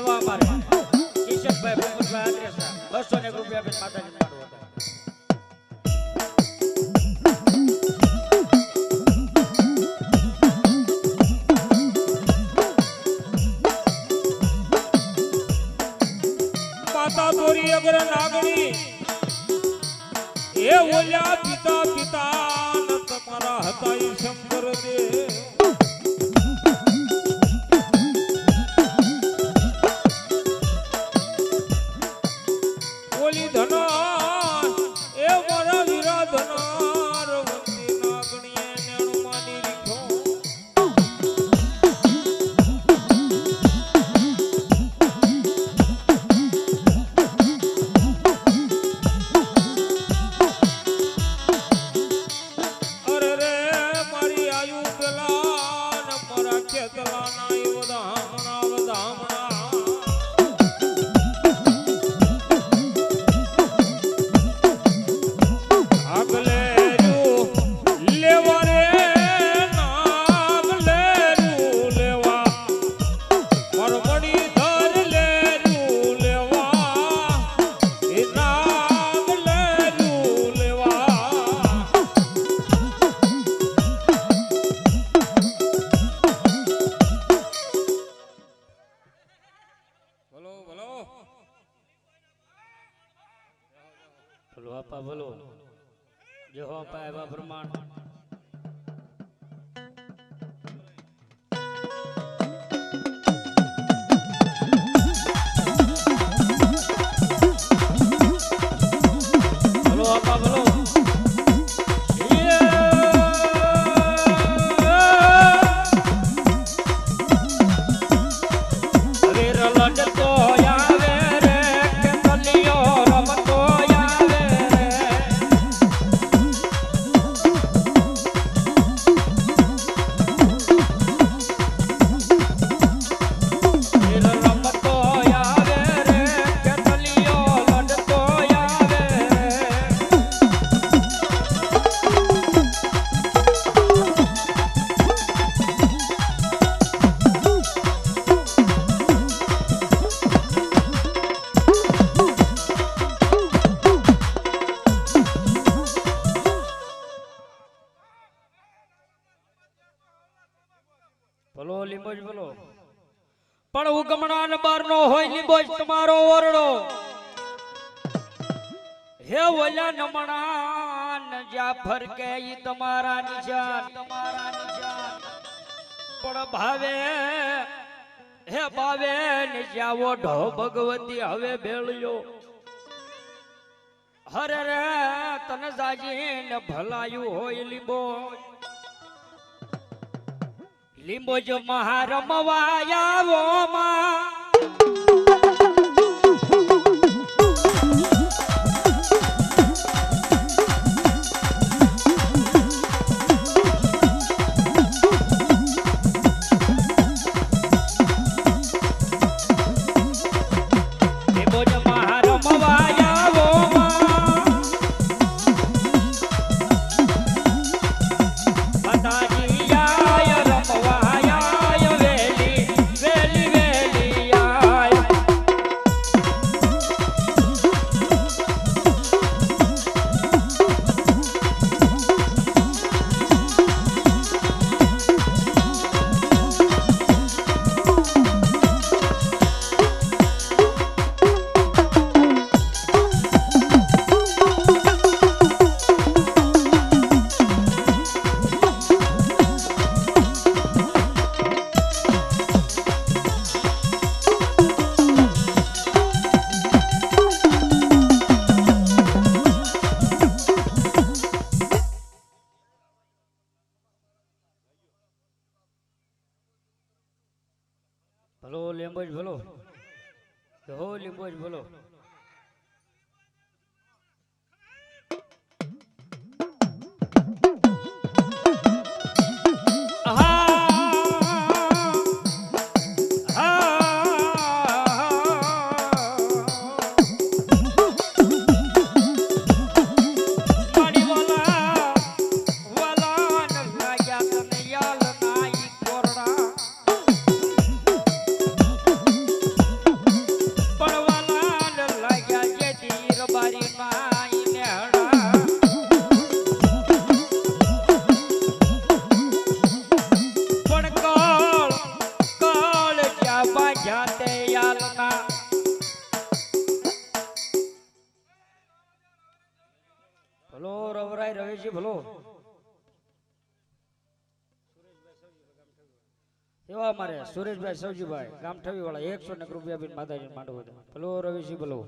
કરવા અમારે કિશનભાઈ ભૂપતભાઈ આદ્રેસા 200 રૂપિયા આપીને માતાજી પાડવો હતા માતા તોરી અગર નાગણી એ ઓલ્યા પિતા પિતા ન તમારા હતા ઈ શંકર દે ઓલી ધના એ મારા વીરા ધનાર વંતી નાગણીએ નેણું માની રીખો અરે રે મારી આયુ પેલા ન મારા ખેતલા ના એવો ધામણા વધામણા બોલો આપા બોલો જે હો આપા એવા પ્રમાણ બોલો આપા બોલો બોલો લીંબોજ બોલો પણ ઉગમણા ને બાર નો હોય લીંબોજ તમારો ઓરડો હે ઓલા નમણા ન જાફર કે ઈ તમારા નિશાન પણ ભાવે હે ભાવે ને જાવો ઢો ભગવતી હવે ભેળ્યો હરે રે તને જાજી ને ભલાયું હોય લીંબોજ લીંબોજ મહારમવાયાવો માં લીંબોજ મહારમવાયાવો માં માતાજી આય રમવાયા વેલી વેલી વેલી આય ભલો લીંબોજ ભલો હો લીંબોજ ભલો જાતે યાલના ભલો રવરાય રવેશી ભલો એવા મારે સુરેશભાઈ સવજીભાઈ ગામ ઠવી વાળા 100 રૂપિયા બી માતાજી માંડવો ભલો રવેશી ભલો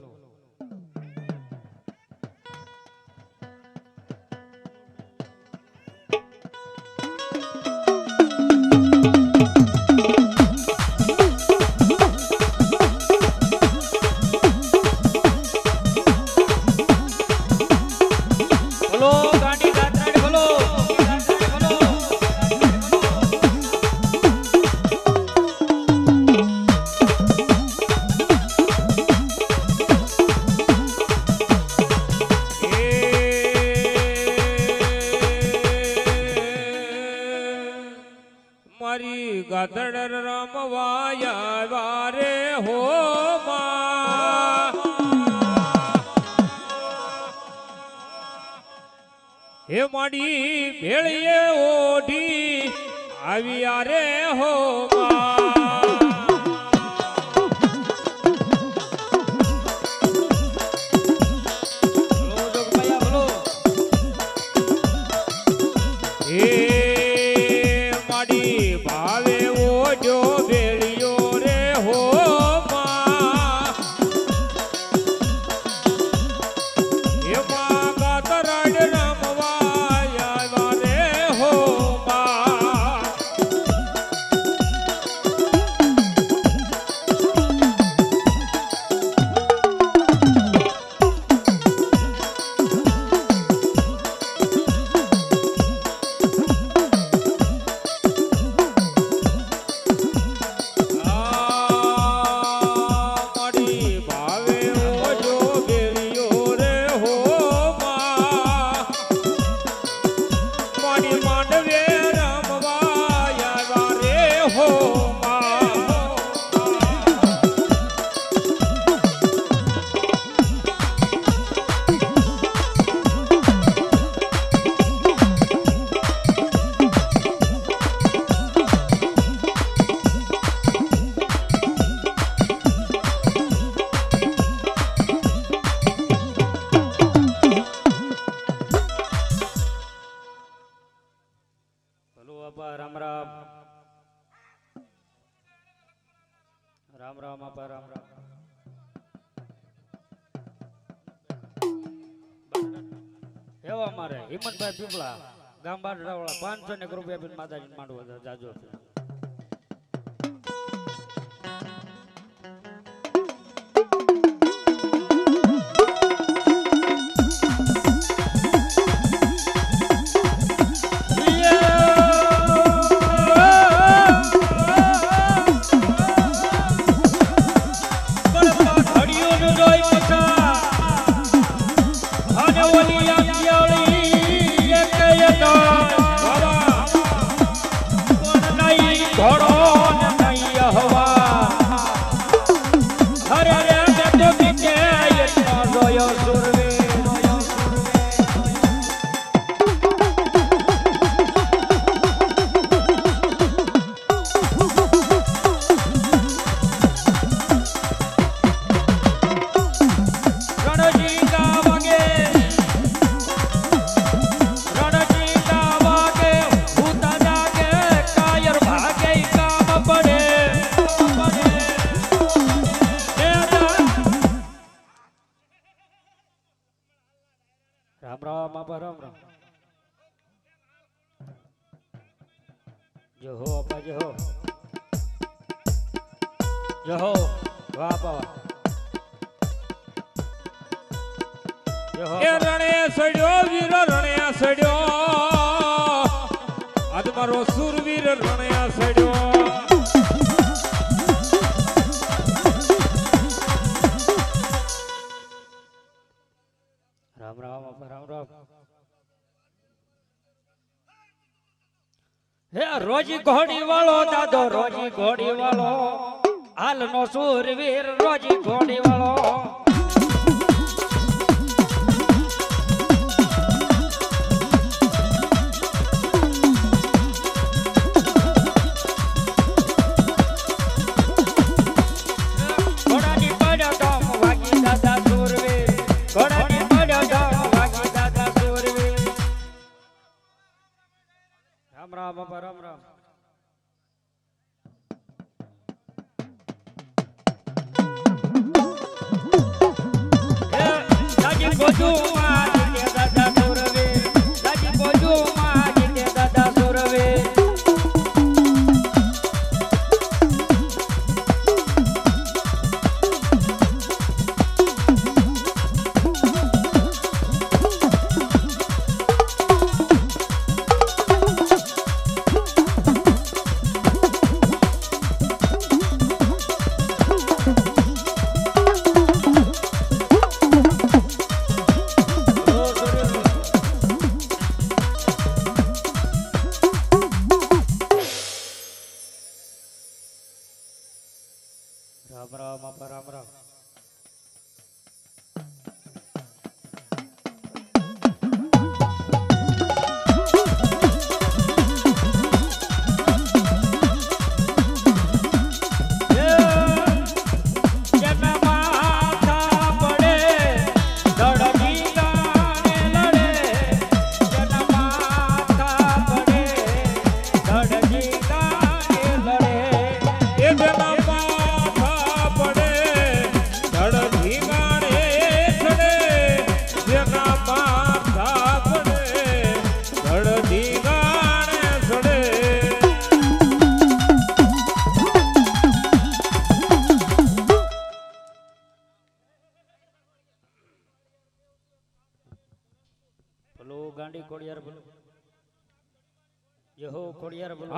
મારી ગાધડ રમવાયા વારે હો હે માડી ભેળીએ ઓઢી આવ્યા રે હો રામ રામ રામ રામ આપા રામ રામ એવા મારે હિંમતભાઈ પીપળા ગામ બારડાવાળા 500 રૂપિયા બી માતાજી માંડવો જાજો રામ રામ આપા રામ રામ જો હો આપા જો હો વાહ આપા જો હો એ રણે સડ્યો વીર રણે સડ્યો આજ મારો સુરવીર રણે સડ્યો રામ રામ આપા રામ રામ હે રોજી ઘોડી વાળો દાદો રોજી ઘોડી વાળો હાલ નો સુરવીર રોજી ઘોડી વાળો પોજુ માં જીતે દાદા સુરવે રાજી પોજુ માં જીતે દાદા સુરવે રામ રામ આપા રામ રામ ગાંડી ખોડિયાર બોલો યહો ખોડિયાર બોલો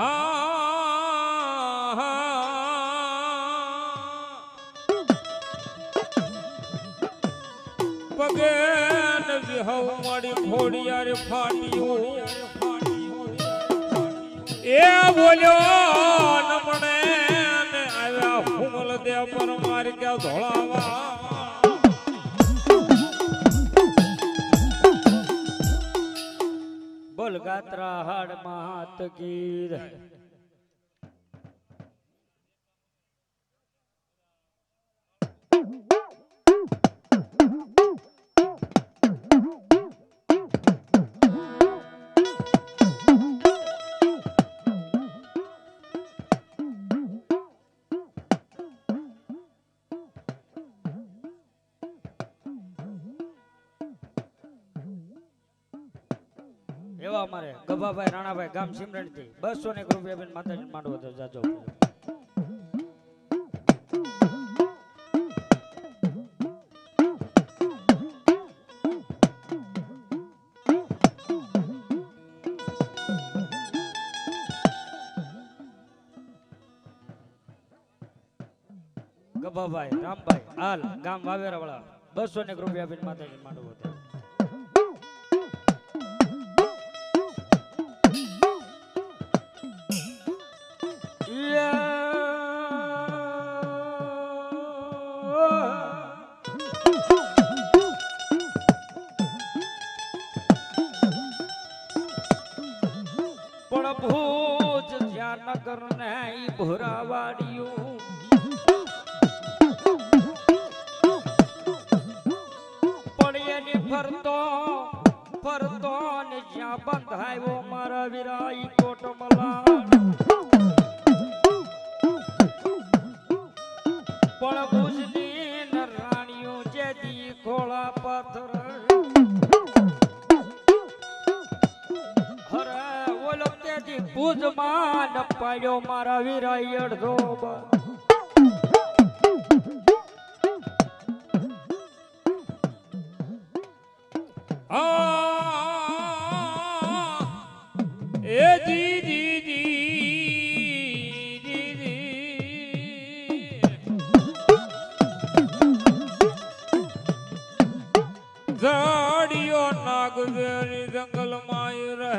પગે ને વિહવ મારી ખોડિયાર ફાટ્યું એ બોલ્યો નમણે ને આવ્યા હુમલ દે પર મારી કે ધોળાવા બોલ ગાત્રા હાડ માત ગીર એવા અમારે ગભાભાઈ રાણાભાઈ ગામ સિમરણ થી 200 રૂપિયા બેન માતાજી માંડવો તો જાજો ગભાભાઈ રામભાઈ હાલ ગામ વાવેરા વાળા 200 રૂપિયા બેન માતાજી માંડવો તો પણ ભૂજ જ્યાં નગર ને ઈ ભોરાવાડિયું પણ એની ફરતો ફરતો ને જ્યાં બંધાયો મારા વીરાઈ કોટમલા પણ ભુજની નરાણીઓ જેદી ખોળા પાથર હરે ઓલો તેદી ભુજમાં ન પાડ્યો મારા વીરાઈ અડધો એ જી જી જી ઝાડીઓ નાગવેરી જંગલ માં રહે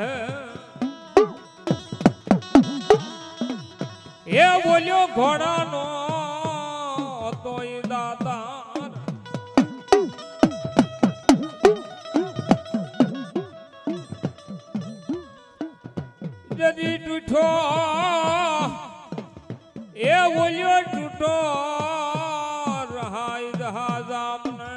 એ બોલ્યો ઘોડાનો હતો ઈ દાતા જદી ટૂઠો એ બોલ્યો ટૂઠો રહાઈ જહાજામને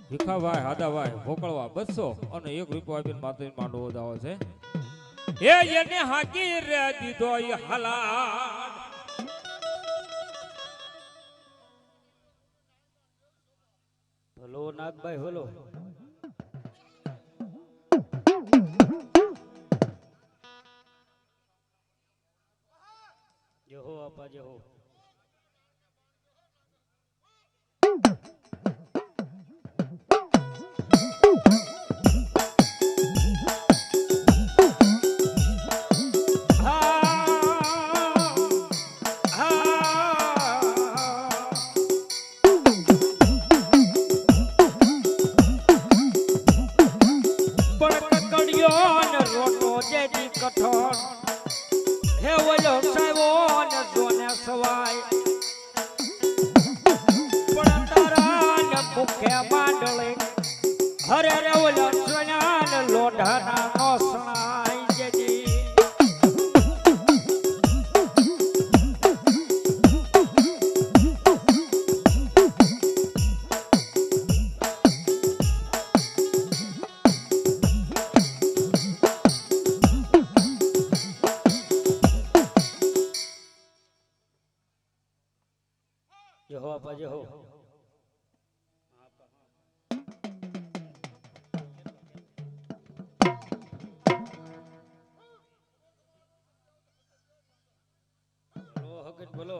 ભીખાભાઈ હાદાભાઈ ભોકળવા 200 અને 1 રૂપિયો આપીને માતાજી માંડવો દાવો છે એ એને હાકી રે દીધો ઈ હલાડ નાગભાઈ બોલો. જય હો આપા જય હો. કઠોળ હે ઓલો સાયો ને જોને સવાય પણ તારા ને મુખે માંડળે હરે રે ઓલો સોના ને લોઢાના નો સણાય જેજી જય હો આપા જય હો. બોલો હગત બોલો.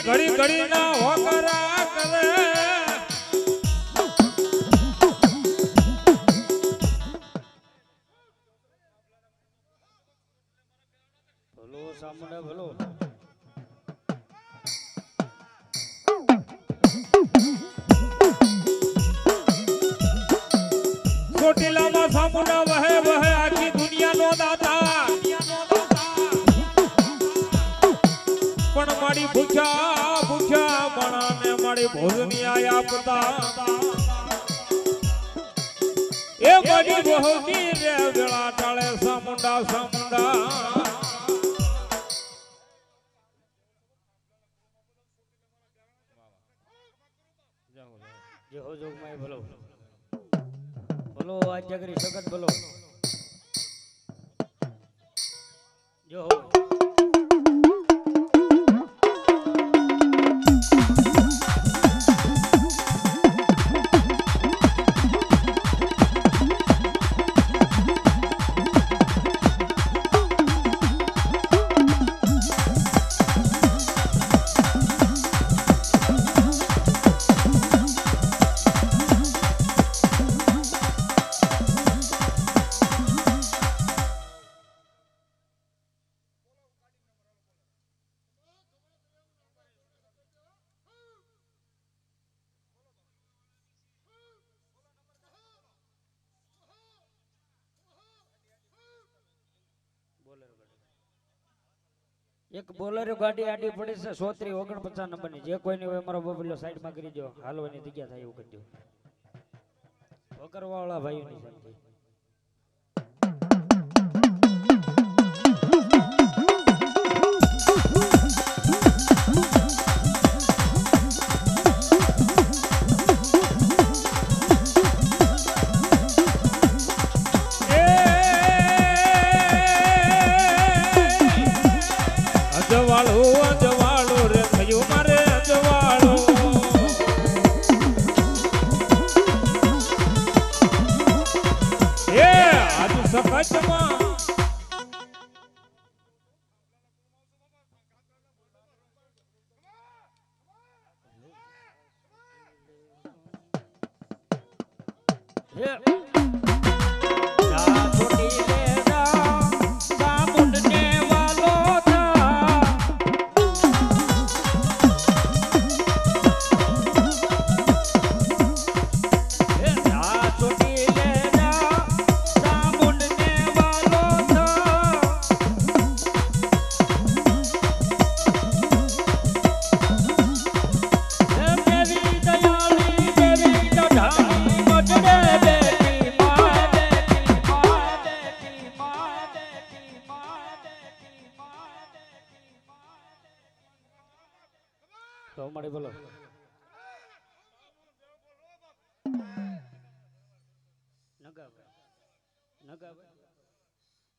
ઘડી ઘડી ના હોકરા કરે બોલો સામુંડા બોલો. ચોટીલામાં સામુંડા વહે વહે આખી દુનિયાનો દાતા પણ મારી ભૂખ્યા ભૂખ્યા મણાને મારી ભોજની આયા આપતા એ મારી બહુની રે વેળા ટાળે સામુંડા સામુંડા જય હો જોગમાઈ બોલો. બોલો આ જગરી સગત બોલો. જય હો. એક બોલેરો ગાડી આડી પડી છે 149 નંબરની. જે કોઈની હોય મારો બોબલો સાઈડમાં કરી દો, હાલવાની જગ્યા થાય એવું કરી દો. વગરવાળા ભાઈઓની સાથે અજવાળો રે થયું મારે અજવાળો તો અમારી બોલો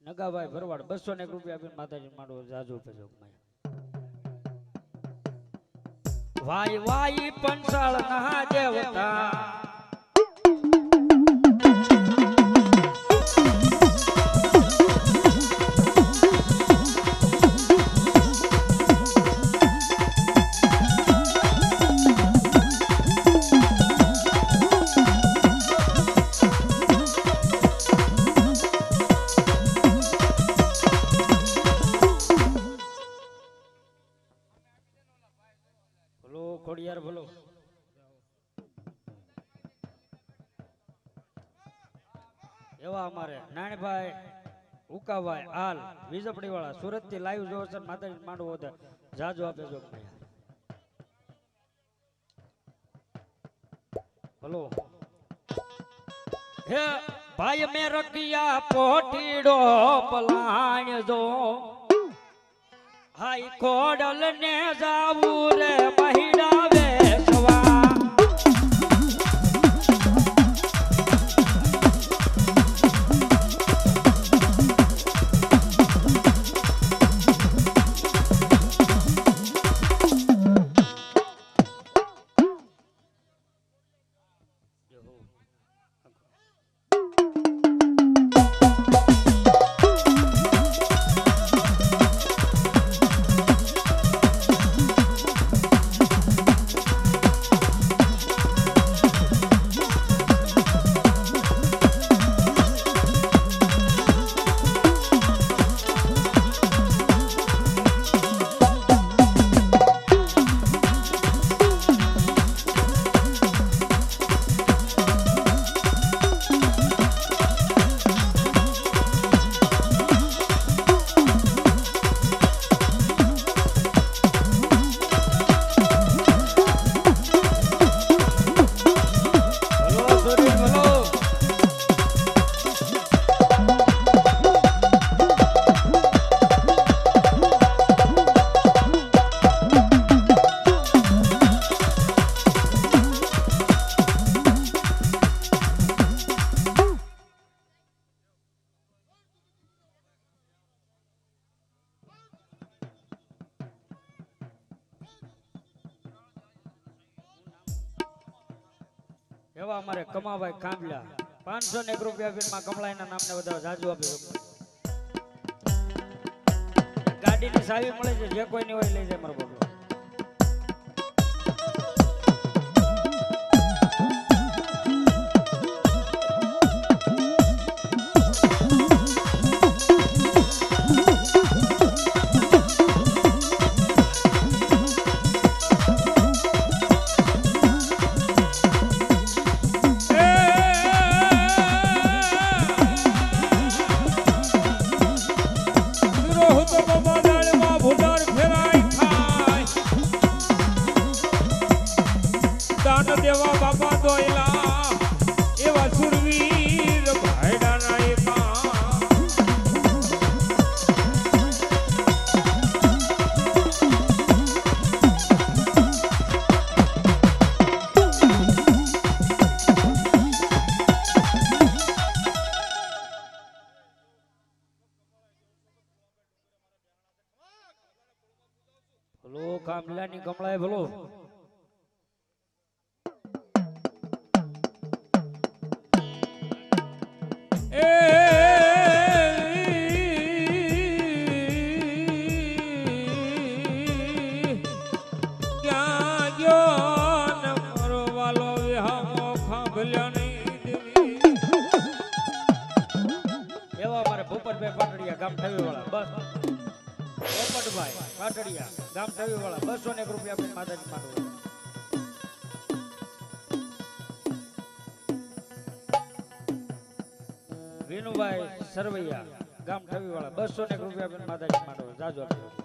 નગાભાઈ ભરવાડ 201 રૂપિયા આપીને માતાજી માંડવો જાજુ પેજો વાય વાય પંચાળ ના દેવતા ખોડિયાર ભલો એવા અમારે નાનભાઈ ઉકાભાઈ હાલ વીજપડી વાળા સુરત થી લાઈવ જોવો છે માતાજી માંડવો જાજો આપે જો ભલો હે ભાઈ મે રખિયા પોટીડો પલાણ જો હાઈ ખોડલ ને જાવું રે મહિડા વેચવા એવા અમારે કમાભાઈ કાંબલા 501 રૂપિયા આપીને કમલાઈના નામને બધા જાજુ આપે ગાડીની ચાવી મળે છે જે કોઈ ની હોય લઈ જાય મારો બોલો દેવા બાપા દોયલા એવા સુરવીર ભાઈડાના એકા ભલો કામલાની કમળાએ ભલો ગામ ઠવી વાળા બસ પોપટભાઈ પાટડિયા ગામ ઠવી વાળા 201 રૂપિયા આપીને માતાજી માંડવો વિનુભાઈ સરવૈયા ગામ ઠવી વાળા 201 રૂપિયા આપીને માતાજી માંડવો જાજો આપ્યો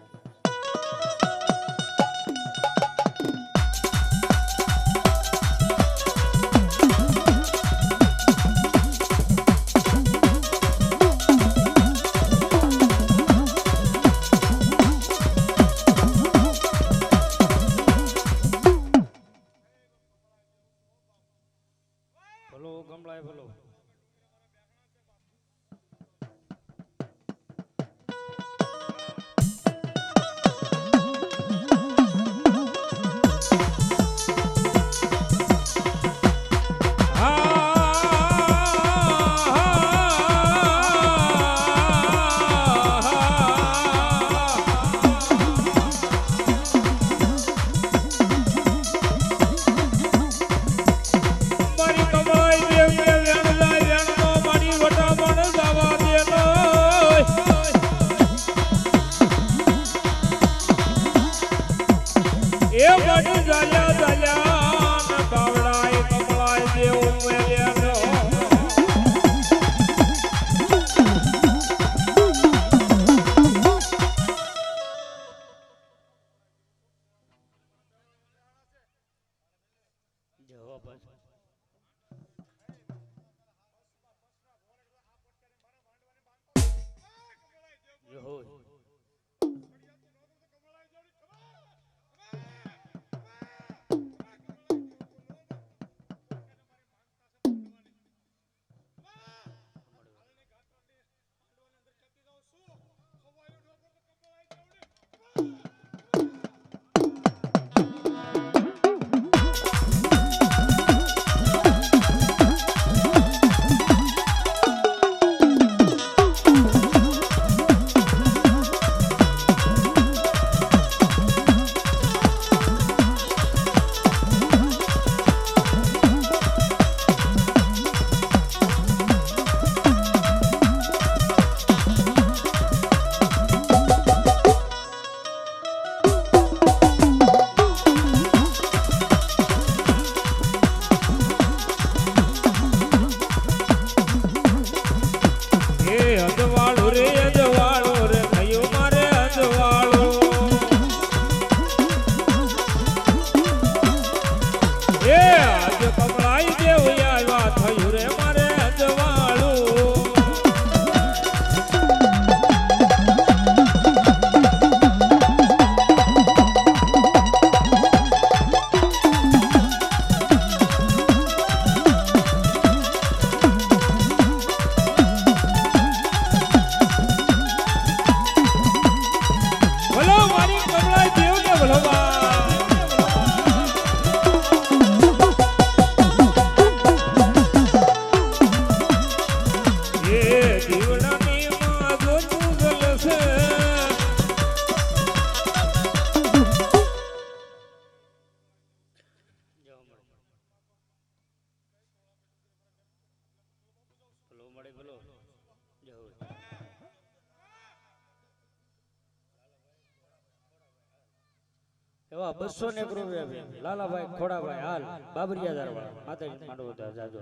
એવા 201 રૂપિયા આપીને લાલાભાઈ ખોડાભાઈ હાલ બાબરિયા દરવાળા માતાજી માંડવો જાજો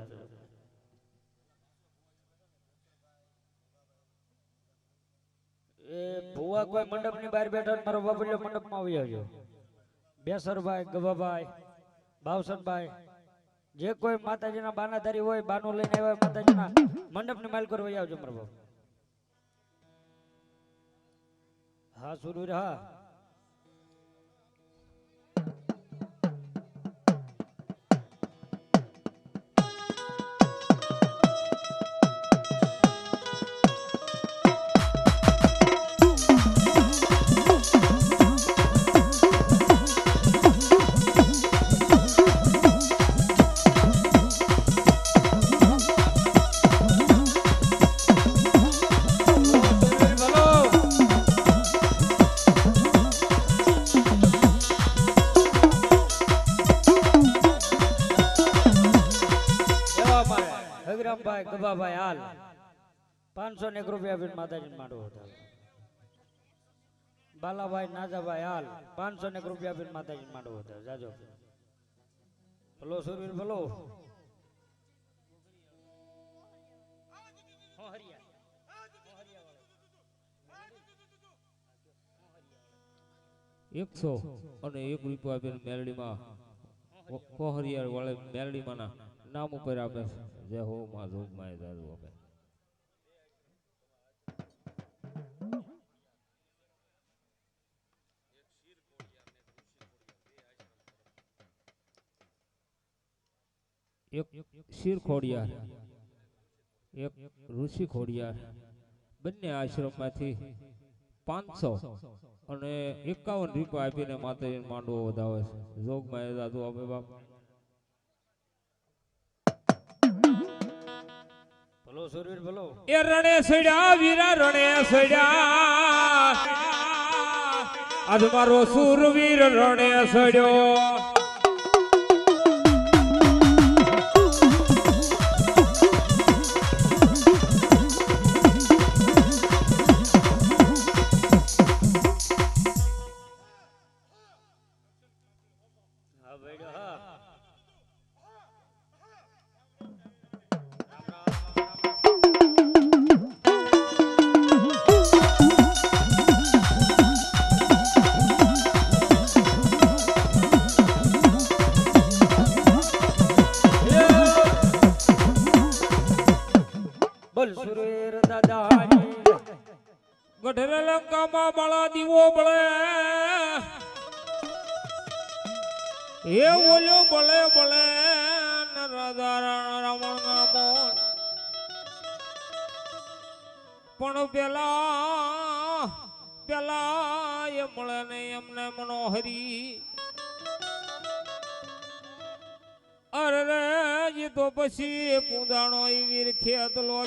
એ ભુવા કોઈ મંડપ ની બહાર બેઠા મારો બાબરિયો મંડપ માં આવી આવજો બેસરભાઈ ગવાભાઈ બાવસનભાઈ જે કોઈ માતાજીના બાનાધારી હોય બાનું લઈને આવ્યા માતાજીના મંડપ ની માલ કરવા આવજો મારો બાપ હા સુરવીર હા ગભાભાઈ હાલ 501 રૂપિયા આપીને માતાજી માંડવો બાલાભાઈ નાજાભાઈ હાલ 501 રૂપિયા આપીને માતાજી માંડવો જાજો ભલો સુરવીર ભલો એકસો અને 1 રૂપિયા આપીને મેલડીમાં કોહરિયાર વાળે મેલડીમાં નામ ઉપર આપે જય હો માં જોગ માં દાદુ આપે એક શીર ખોડિયાર એક ઋષિ ખોડિયાર બંને આશ્રમમાંથી 500 અને 51 રૂપિયા આપીને માતાજીને માંડવો વધાવે છે જોગ માં દાદુ આપે બાપ ભલો સુરવીર ભલો એ રણે સડ્યા વીરા રણે સડ્યા આજ મારો સુરવીર રણે સડ્યો હા બેડો હા સુરેર દાદાની ગઢર લંકામાં બાળા દીવો બળે એ ઓલો બળે બળે રાધા રાવણ ના મોન પણ પેલા એ મળે ને એમને મનોહરી અરે રે એ તો પછી પૂંદાણો વીર ખેતલો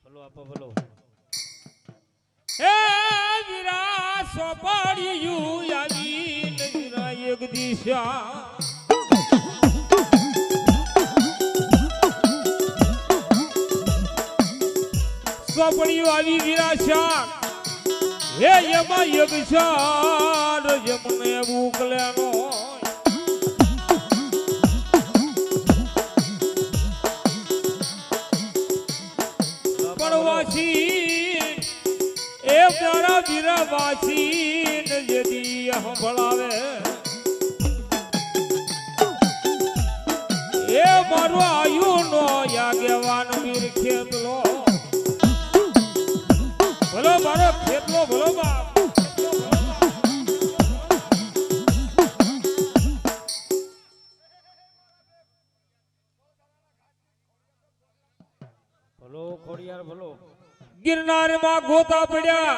ભલો આપો ભલો એ વીરા સોપાડ્યું આવી વીરા એક દિશા સોપડીઓ આવી વિરાશા હે એમાં યગશાર જમને ઉકલેનો પડવાસી એ મારા વીરા વાસી ને જેદી સંભળાવે એ મારો આયુ નો યાગેવાન વીર ખેતલો ભલો મારો ખેતલો ભલો બાપ ભલો ખોડિયાર ભલો ગિરનાર માં ગોતા પડ્યા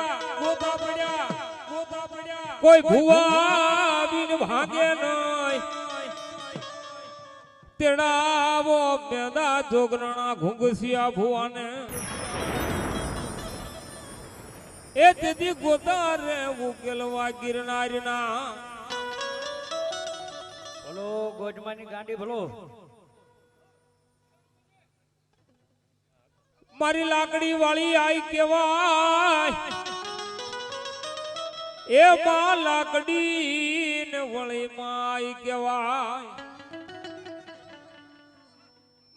કોઈ ભુવા બિન ભાગે નહીં તેડાવો મેદા જોગરણા ઘુંઘસિયા ભુવાને એ તેથી ગોતારે ઉકેલવા ગિરનારના ભલો ગોજમાની ગાંડી ભલો મારી લાકડી વાળી આઈ કેવાય એ માં લાકડી ને વળી માં આઈ કેવાય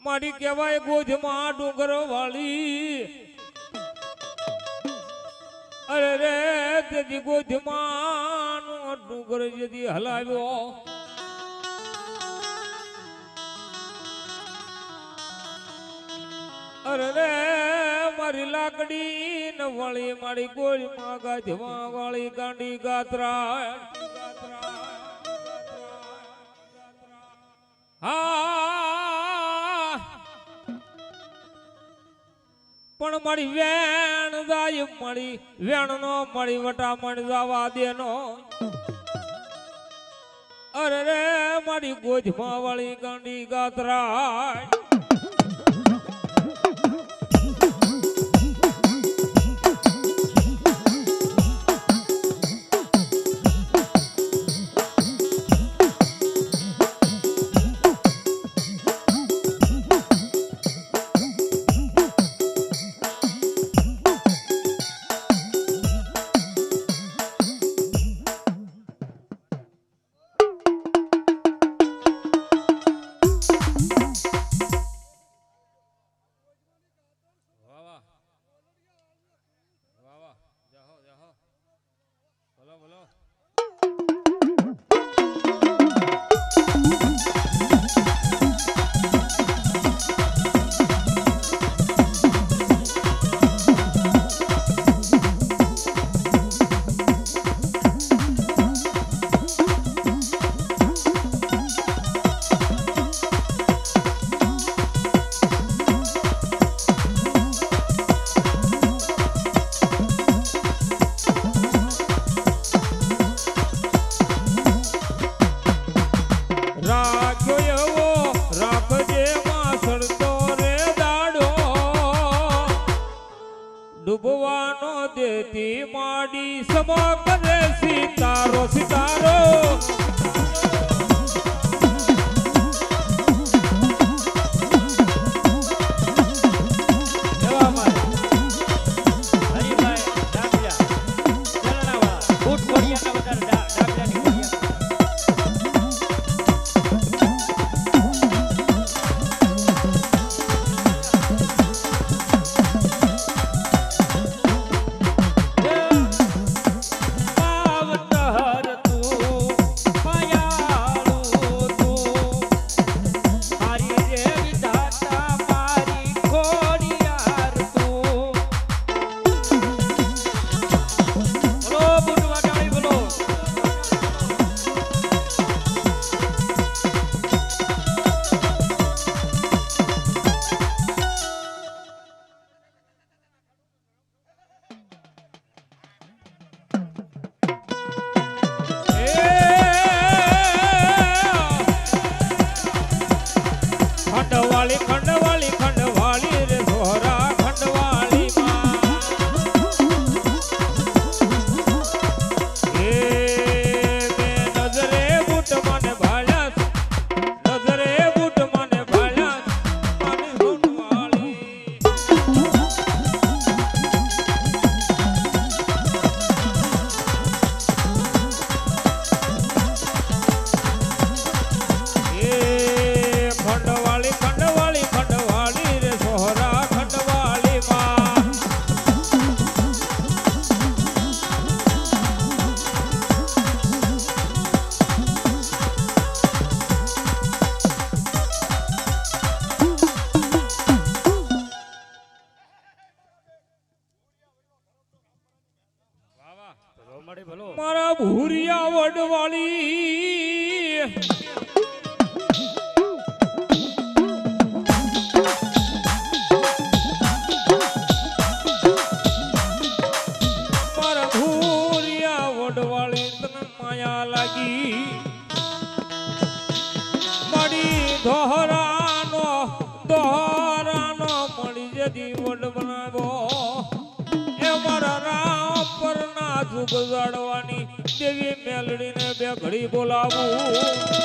મારી કેવાય ગોજમાં ડુંગર વાળી અરે રે તેથી ગોજમાં નો ડુંગર જેથી હલાવ્યો અરે રે મારી લાકડી ને વળી મારી ગોળી માં ગાજમાં વાળી ગાંડી ગાત્રા હા પણ મારી વેણ જાય મળી વેણ નો મળી વટા મળી જવા દેનો અરે રે મારી ગોજમાં વાળી ગાંડી ગાત્રા ડૂબવાનો દેતી માડી સમા કરે સિતારો સિતારો ખંડવાળી રે સોહરા ખંડવાળી માં એ નજરે બૂટ મને ભાળ્યા નજરે બૂટ મને ભાળ્યા મારી સોનવાળી ખંડવાળી રે સોહરા ખંડવાળી માં મારા ભૂરિયા વડવાળી માયા લાગી મળી દોહરાનો મળી જતી વડ બનાવો એ મારા રામ જુગ જાડવાની દેવી મેલડીને બે ઘડી બોલાવું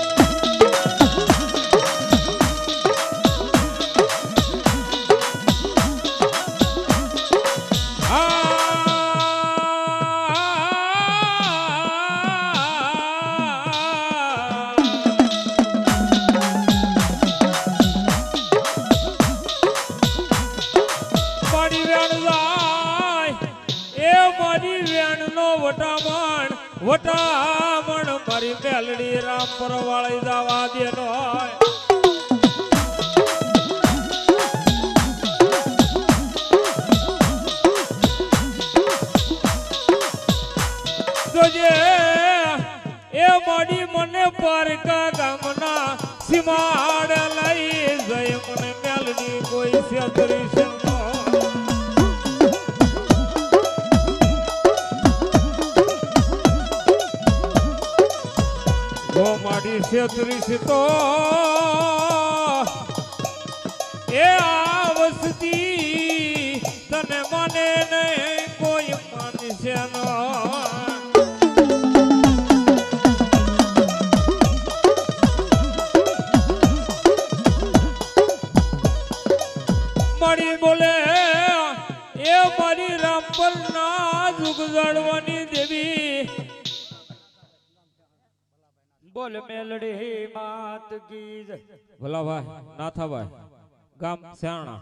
વટામણ મારી મેલડી રામ પરવાળી જવા દેનો જોજે એ માડી મને પારકા ગામના સીમાડ લઈ જઈ મને મેલડી કોઈ સેતરી છે મારી છેતરીશ તો એ આવસતી તને મને નહીં કોઈ માનશે નો મારી બોલે એ મારી રામપર ના જુગ જાડવાની દેવી બોલ મેલડી માત કી જય ભલાભાઈ નાથાભાઈ ગામ સ્યાણા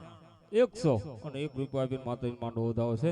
100 અને 1 રૂપિયા આપીને માતાજી માંડવો વધાવો છે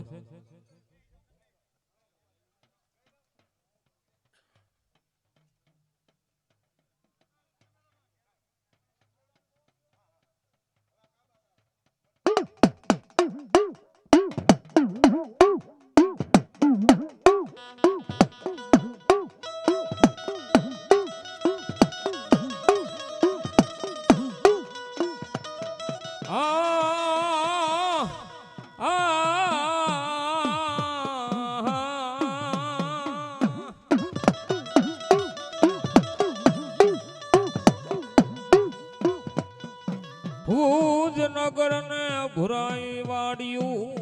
ભુજ નગર ને ભુરાઈ વાડિયું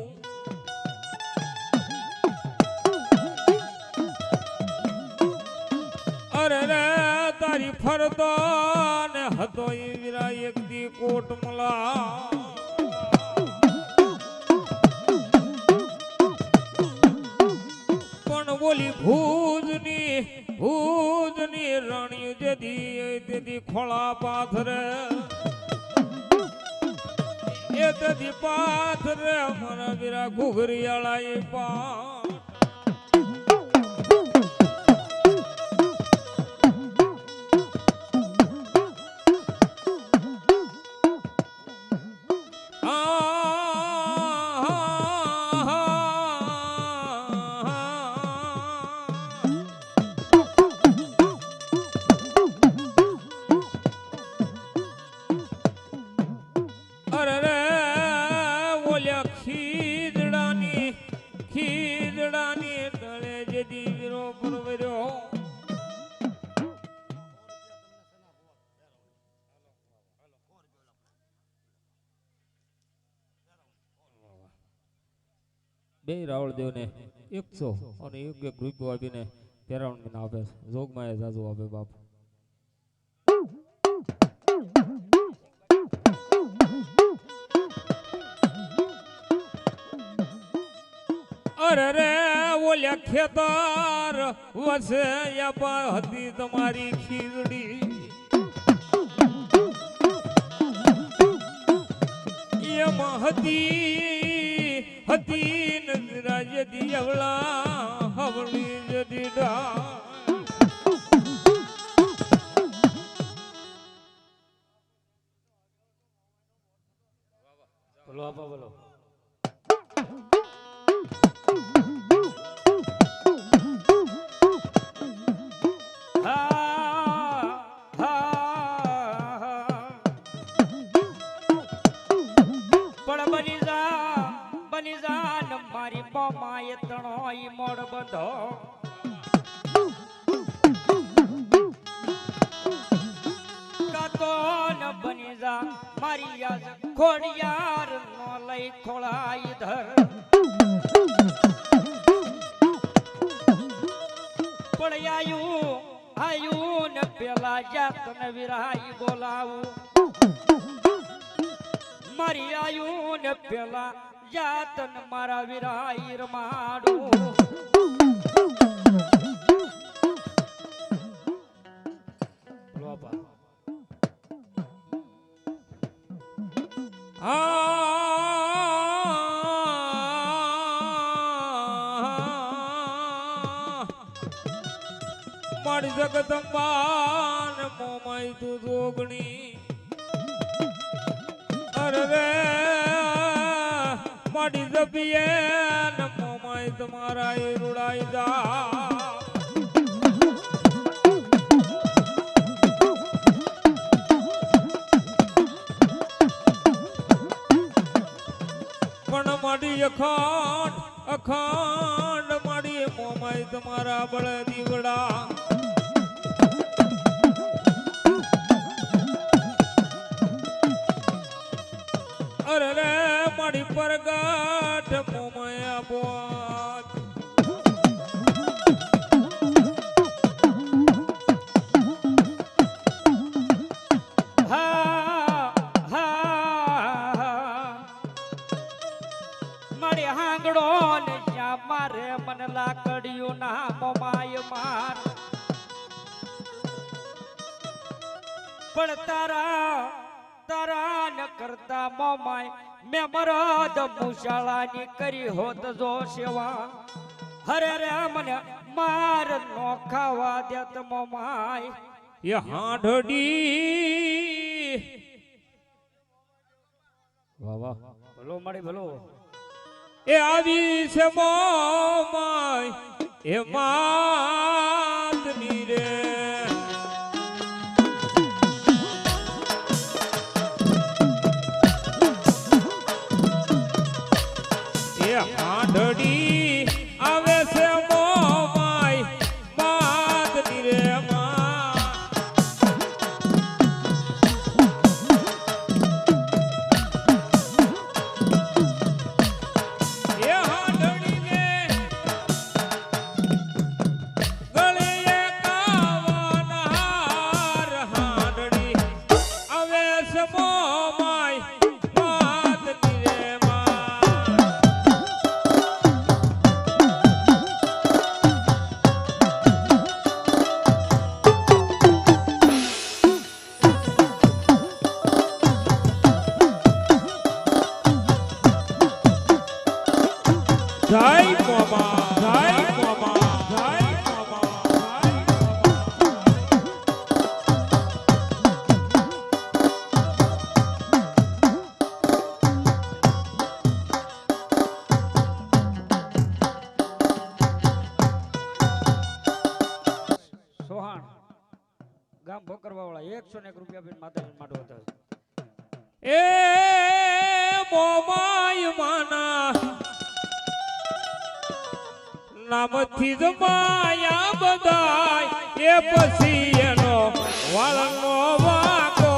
અરે રે તારી ફરતા ને હતો એ વીરા એક દી કોટ મલા પણ બોલી ભુજની રાણી જેદી ખોળા પાથરે એ તેથી પાથરે અમારા વીરા ઘુઘરિયાળા એ પા ખીજડાની ડળે જેદી વીરો પરવર્યો બે રાવળદેવ ને 100 અને 1 રૂપિયો આપીને પેરાવણ આપે જોગમાં જાજુ આપે બાપ અરે રે ઓલ્યા ખેતર વસે યા હતી તમારી ખીજડી એમાં હતી નજરા જદી અવળા હવળી જદી ડા બોલો આપા બોલો બની જા મારી માએ તણો ઈ મોડ બંધો કાતો ન બની જા મારી યાદ ખોડિયાર નો લઈ ખોળાઈ ધર પેલા જાતને વિરાઈ બોલાવું મારી આયુ ને પેલા જાતન મારા વિરાઈ રમાડું લોપા મારી જગદંબા ને મોમાઈ તું જોગણી અરે રે મારી જબીએ ને મોમાઈ તમારા એ રૂડાઈ જા પણ મારી અખંડ અખંડ મારી મોમાઈ તમારા બળ દીવડા અરે રે મારી પરગટ મોમાયા બોત મારી હાંગડો ને જ્યાં મારે મને લાકડીયું ના મોમાય માર પણ તારા ન કરતા મોમાય મેં મરદ મુશાળાની કરી હોત જો સેવા હરે રે મને માર નો ખાવા દેત મોમાય એ હાંઢડી વાહ વાહ ભલો મારી ભલો એ આવી છે મોમાય એ માતની રે એ હાંઢડી આવે છે મોમાય માતની રે ગામ ભોકરવા વાળા 101 રૂપિયા આપીને માતાજી માટો હતા એ મોમાય માના નામથી જ માયા બધાય એ પછી એનો વાળનો વાકો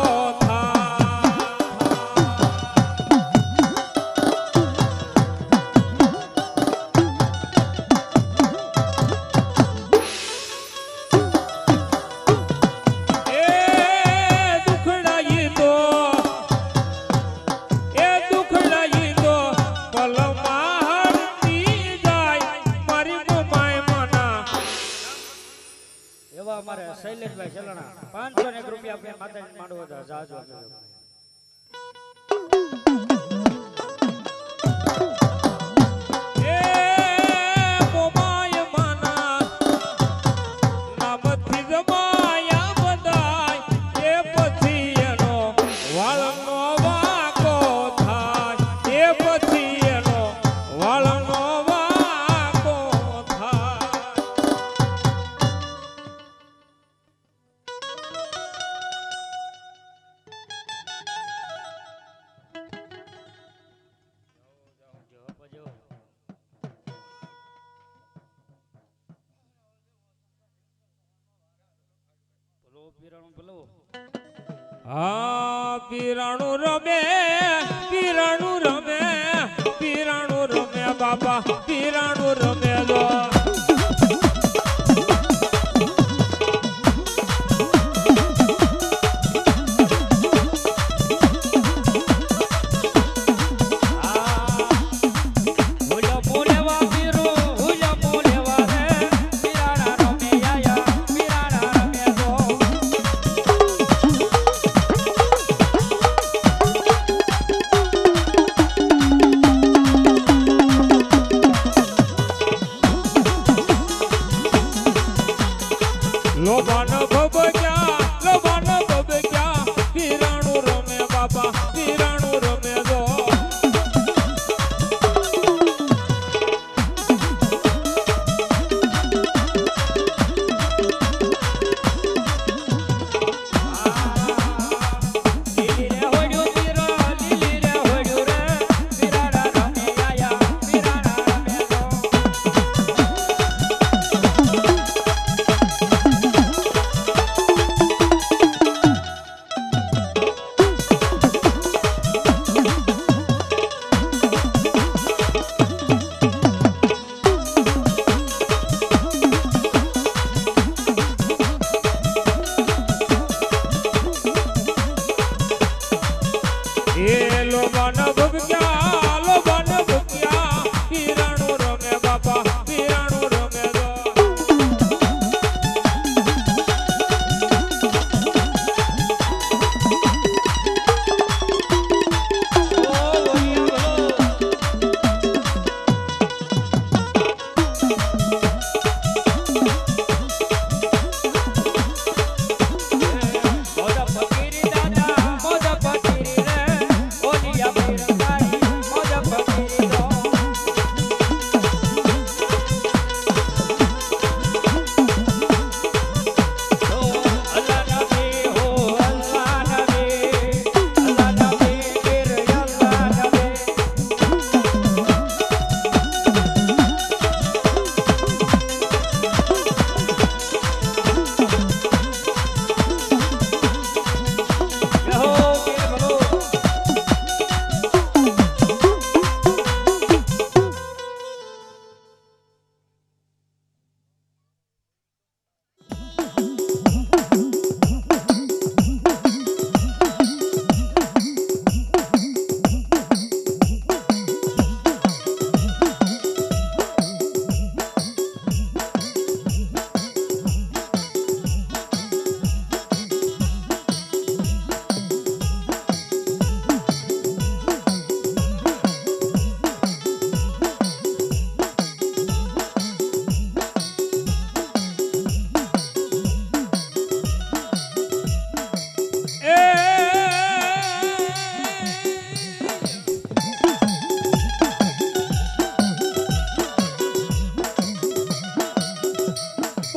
અમારે શૈલેષભાઈ ચલણા 501 રૂપિયા આપીને માતાજી માટો હતા જાજો હા પીરાણું રમે બાબા પીરાણું રમે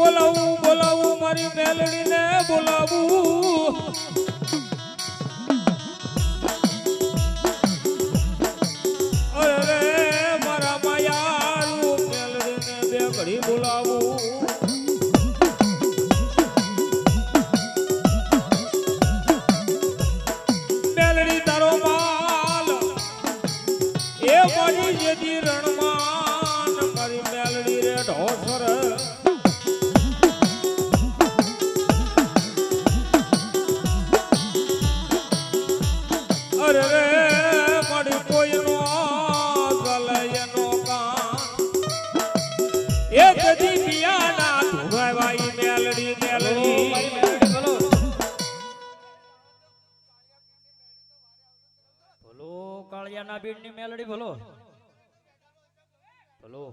બોલાવું બોલાવું મારી મેલડીને બોલાવું અરે મારા માયારું મેલડીને બે ઘડી બોલાવું મેલડી તારો માલ એ મારી જેજી રણમાન મારી મેલડી રે ઢોસર અરે રે મારી કોઈનો ગલયનો કાન એ કદી પિયાના ધુરાવાઈ મેલડી મેલડી ભલો કાળિયાના બીડની મેલડી ભલો ભલો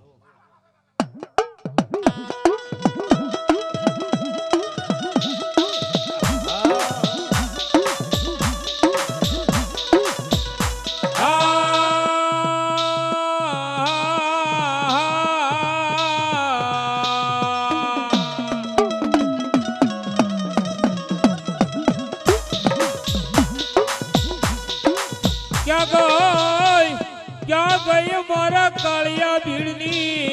ક્યાં ગઈ મારા કાળિયા ભીડની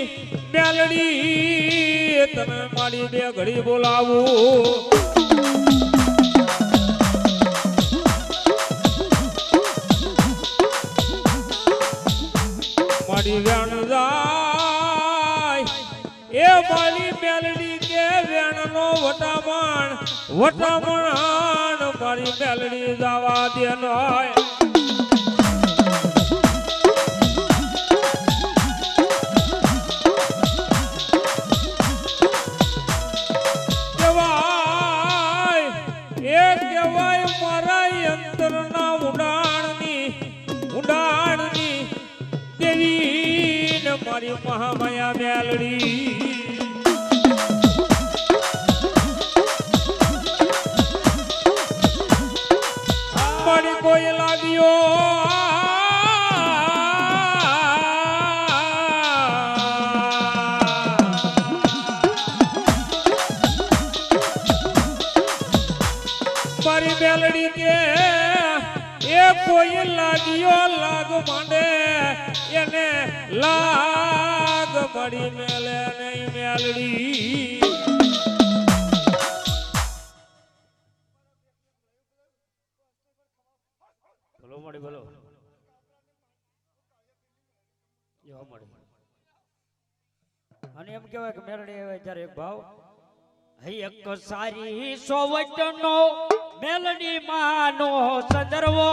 મેલડી તને મારી બે ઘડી બોલાવું મારી વેણ જાય એ મારી મેલડી કે વેણનો વટામણ મારી મેલડી જવા દે નોય મારી મહામાયા મેલડી મારી કોઈ લાગ્યો મારી મેલડી કે એ કોઈ લાગ્યો લાગ માંડે એને લાગ મળી મેલે નહીં મેલડી ભલો મળી ભલો એવા મળી અને એમ કહેવાય કે મેલડી આવે ત્યારે એક ભાવ હૈ એક સારી સોવટનો મેલડી માનો સંદર્ભો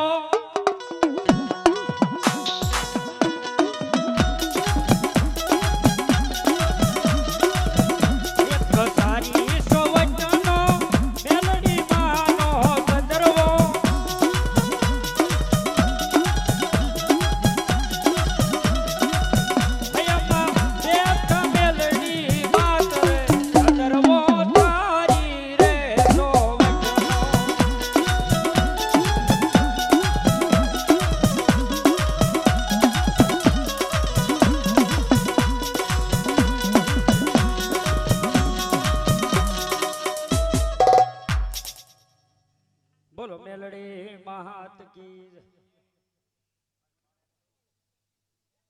બોલો મેલડી મહાત કી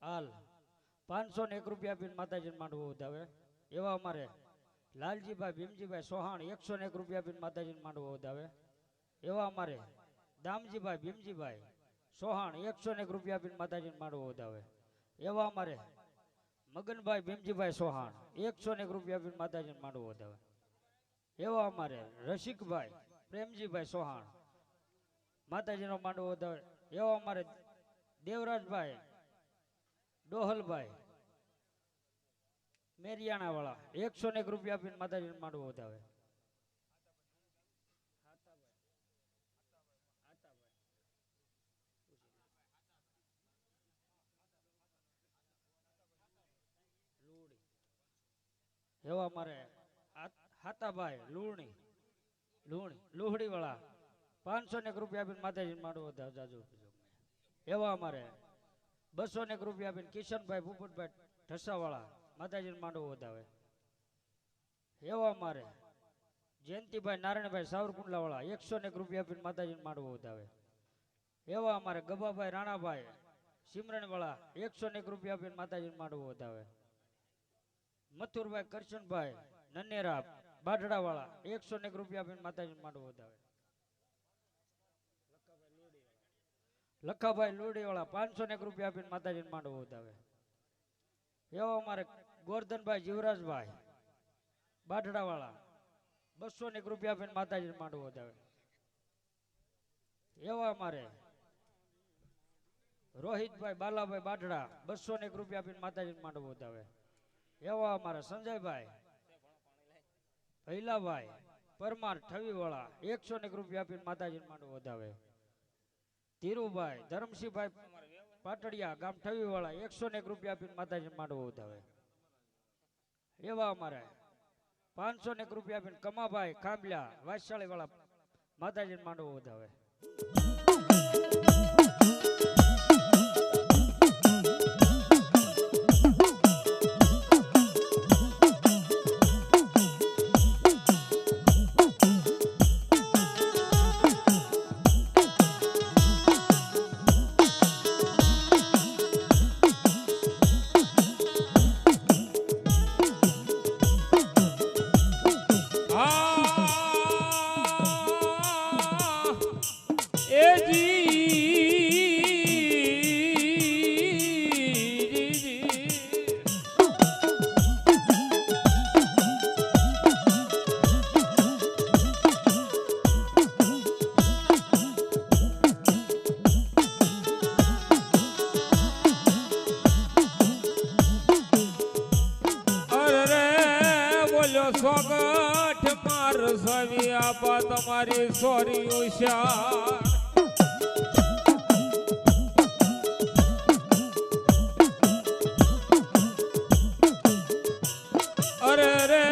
હાલ 501 રૂપિયા આપીને માતાજીને માંડવો વધાવે એવા અમારે લાલજીભાઈ ભીમજીભાઈ સોહાણ 101 રૂપિયા આપીને માતાજીને માંડવો વધાવે એવા અમારે દામજીભાઈ ભીમજીભાઈ સોહાણ 101 રૂપિયા આપીને માતાજીને માંડવો વધાવે એવા અમારે મગનભાઈ ભીમજીભાઈ સોહાણ 101 રૂપિયા આપીને માતાજીને માંડવો વધાવે એવા અમારે રસિકભાઈ પ્રેમજીભાઈ સોહાણ માતાજીનો માંડવો વધાવે એવા અમારે દેવરાજભાઈ ડોહલભાઈ મેરિયાણા વાળા 101 રૂપિયા આપીને માતાજીનો માંડવો વધાવે એવા અમારે હાતાભાઈ લુહડી વાળા 501 રૂપિયા આપીને માતાજીને માંડવો જાજો એવા અમારે 201 રૂપિયા આપીને કિશનભાઈ ભૂપતભાઈ ઢસાવાળા માતાજીને માંડવો વધાવે એવા મારે જયંતિભાઈ નારાયણભાઈ સાવરકુંડલા વાળા 101 રૂપિયા આપીને માતાજીને માંડવો વધાવે. એવા અમારે ગબાભાઈ રાણાભાઈ સિમરણ વાળા 101 રૂપિયા આપીને માતાજીને માંડવો વધાવે. મથુરભાઈ કરશનભાઈ નન્નેરા બાઢડા વાળા 101 રૂપિયા આપીને માતાજીને માંડવો વધાવે. લખાભાઈ લોડી વાળા 501 રૂપિયા આપીને માતાજીને માંડવો વધાવે. એવા અમારે ગોરધનભાઈ જીવરાજભાઈ બાઢડા વાળા 201 રૂપિયા આપીને માતાજીને માંડવો વધાવે. એવા અમારે રોહિતભાઈ બાલાભાઈ બાઢડા 201 રૂપિયા આપીને માતાજીને માંડવો વધાવે. એવા અમારે સંજયભાઈ ભૈલાભાઈ પરમાર ઠવી વાળા 101 રૂપિયા આપીને માતાજીને માંડવો વધાવે. ધીરુભાઈ ધરમસિંહભાઈ પાટડિયા ગામ ઠવી વાળા 101 રૂપિયા આપીને માતાજીને માંડવો વધાવે. એવા અમારે 501 રૂપિયા આપીને કમાભાઈ ખાંભલા વાયશાળી વાળા માતાજીને માંડવો વધાવે. સ્વાગત માર સવી આપા તમારી સોરી ઉષા અરે રે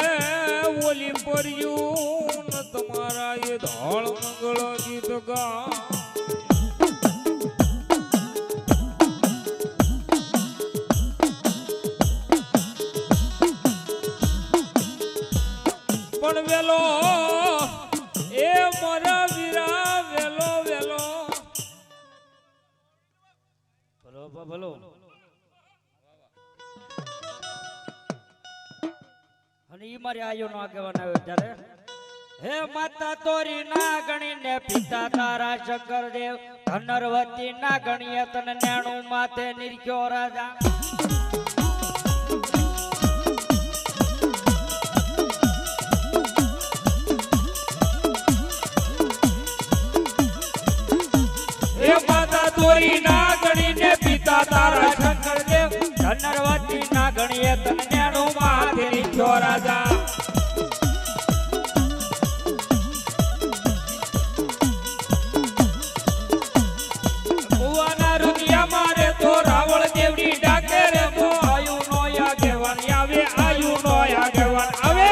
ઓલી પરયું તમારા એ ધોળ મંગળ ગીત ગા પણ વેલો એ મોરા વીરા વેલો વેલો ભલો ભલો અને ઈ મારી આયો નો આગેવાન આવ્યો ત્યારે હે માતા તોરી ના ગણી ને પિતા તારા શંકર દેવ ધનરવતી ના ગણીએ તને નેણું માથે નિરખ્યો રાજા તોરી ના ગણી ને પિતા તારા શંકર દેવ ધનરવતી ના ગણીએ તને નેણું માથે નિરખ્યો રાજા ભુવાના રૂપિયા મારે તો રાવળ દેવડી ડાકે રે મો આયુ નો આગેવાન આવે આયુ નો આગેવાન આવે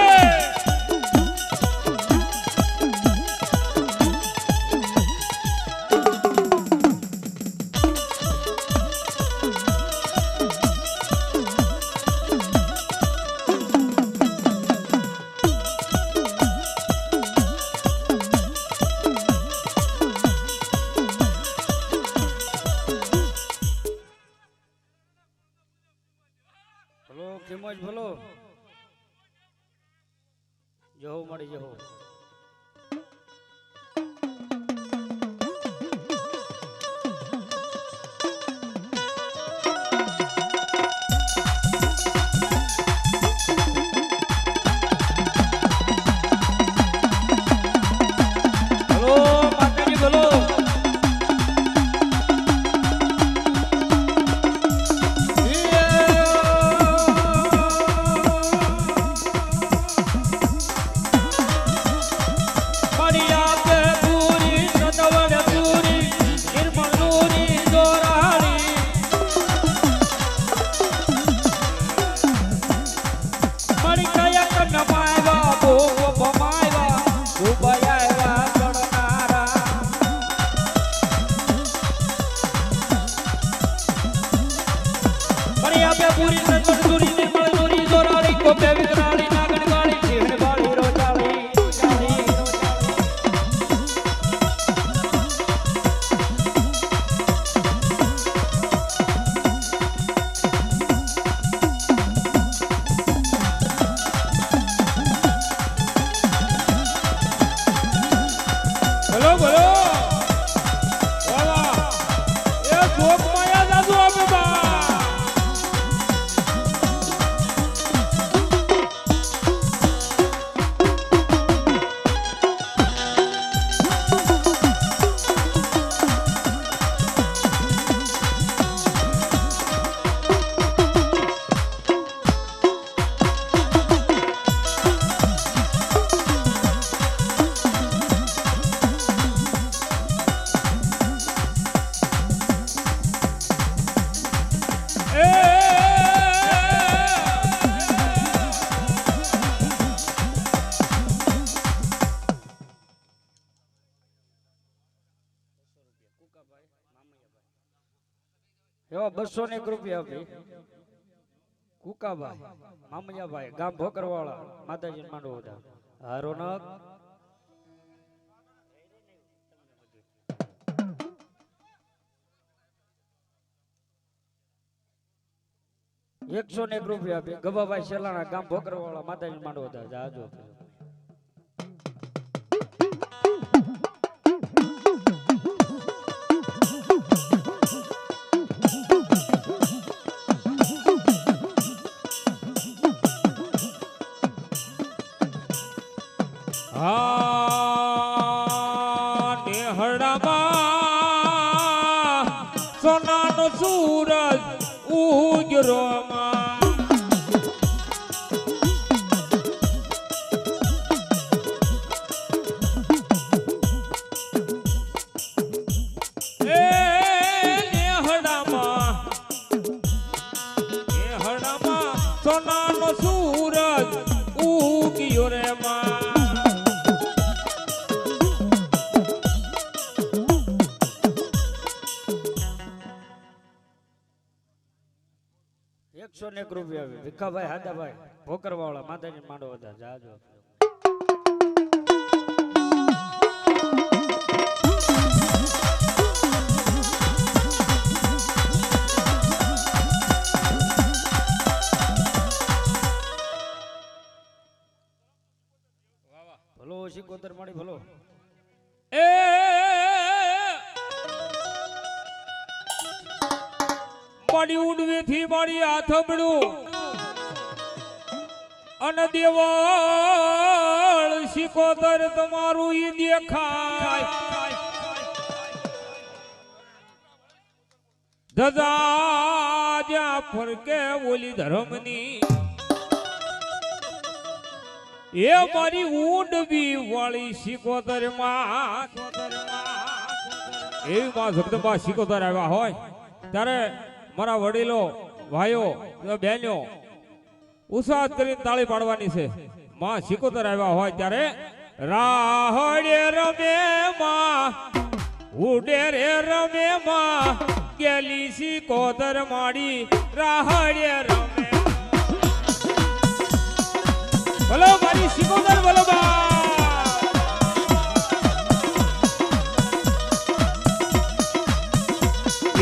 કેમજ ભલો જહો મળી જહો પૂરી સંતોષ દૂરી નિર્મળ દૂરી જોરાળી કોપે વિકરાળી નાગણ વાળી શિવણ એવા 201 રૂપિયા આપી કુકાભાઈ મામૈયાભાઈ ગામ ભોકરવાળા માતાજી માંડવો હતા હારોનક 101 રૂપિયા આપી ગભાભાઈ શેલાણા ગામ ભોકરવાળા માતાજી માંડવો હતા જાજો સોનાનો સૂરજ ઉજરો સોનાનો સૂરજ ઉગ્યો રે માં 101 રૂપિયા આપી ભીખાભાઈ હાદાભાઈ ભોકરવાળા માતાજી માંડવો હતા જાજો ભલો શિકોતર માડી ભલો એ મારી ઉડવી થી મારી હાથબડું અને દેવળ શિકોતર તમારું ઈ દેખાય ધજા જ્યાં ફરકે ઓલી ધર્મની એ મારી ઉડવી વાળી શિકોતર માં એવી માં જગદંબા શિકોતર આવ્યા હોય ત્યારે મારા વડીલો ભાઈઓ બહેનો ઉત્સાહ કરીને તાળી પાડવાની છે માં શિકોતર આવ્યા હોય ત્યારે રાહડે રમે માં ઉડે રે રમે માં ગેલી શિકોતર માડી રાહડે રમે બોલો મારી શિકોતર બોલો બા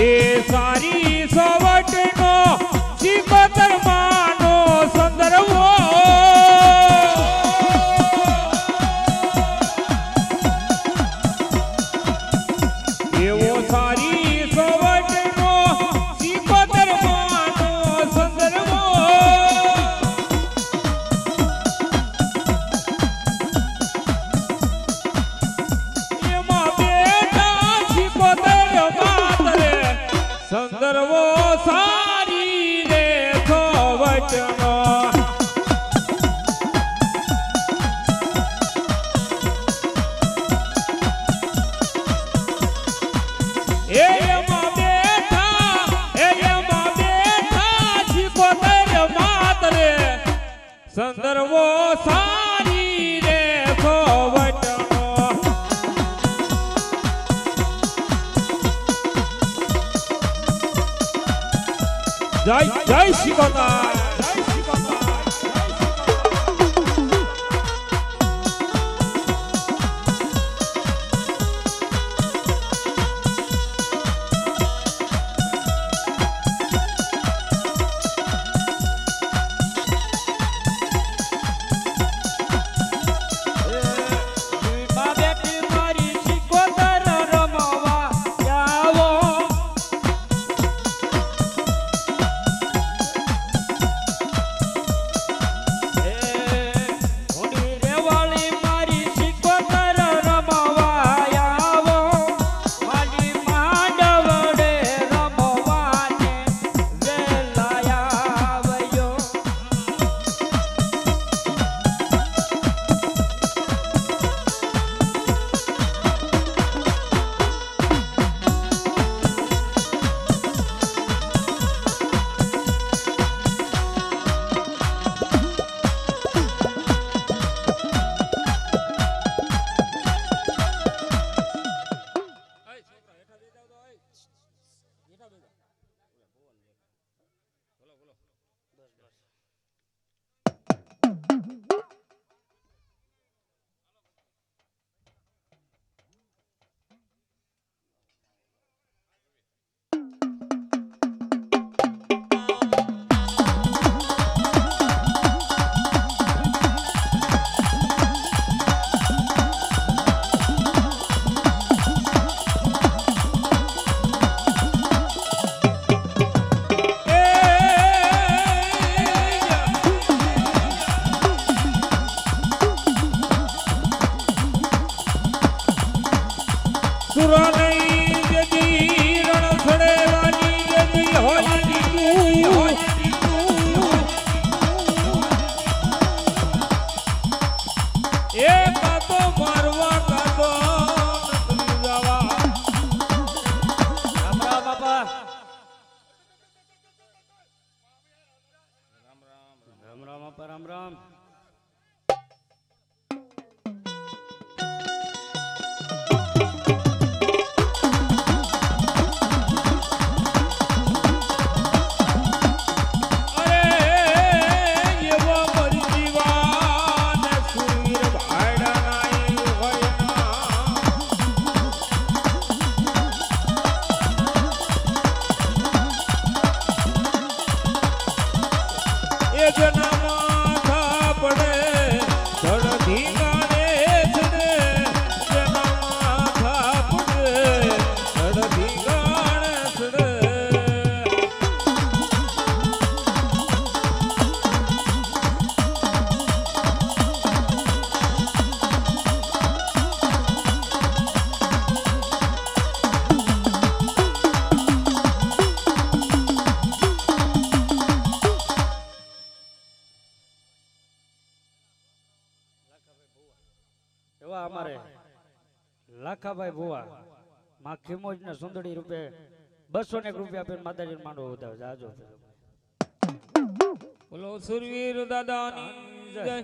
એ સારી સોવટનો શિકોતર માનો સંદર્ભો એવો સારી સોવટનો શિકોતર માનો સંદર્ભો સંદર્ભો સારી રે સોવટનો એમાં બેઠા શિકોતર માતરે સંદર્ભો સારી રે સોવટનો જય જય શિકોતર રામ રામ. એવા અમારે લાખાભાઈ ભુવા માં ખીમોજ ને સુંદડી રૂપે 201 રૂપિયા આપીને માતાજી માંડવો વધાવે જાજો. બોલો સુરવીર દાદાની જય.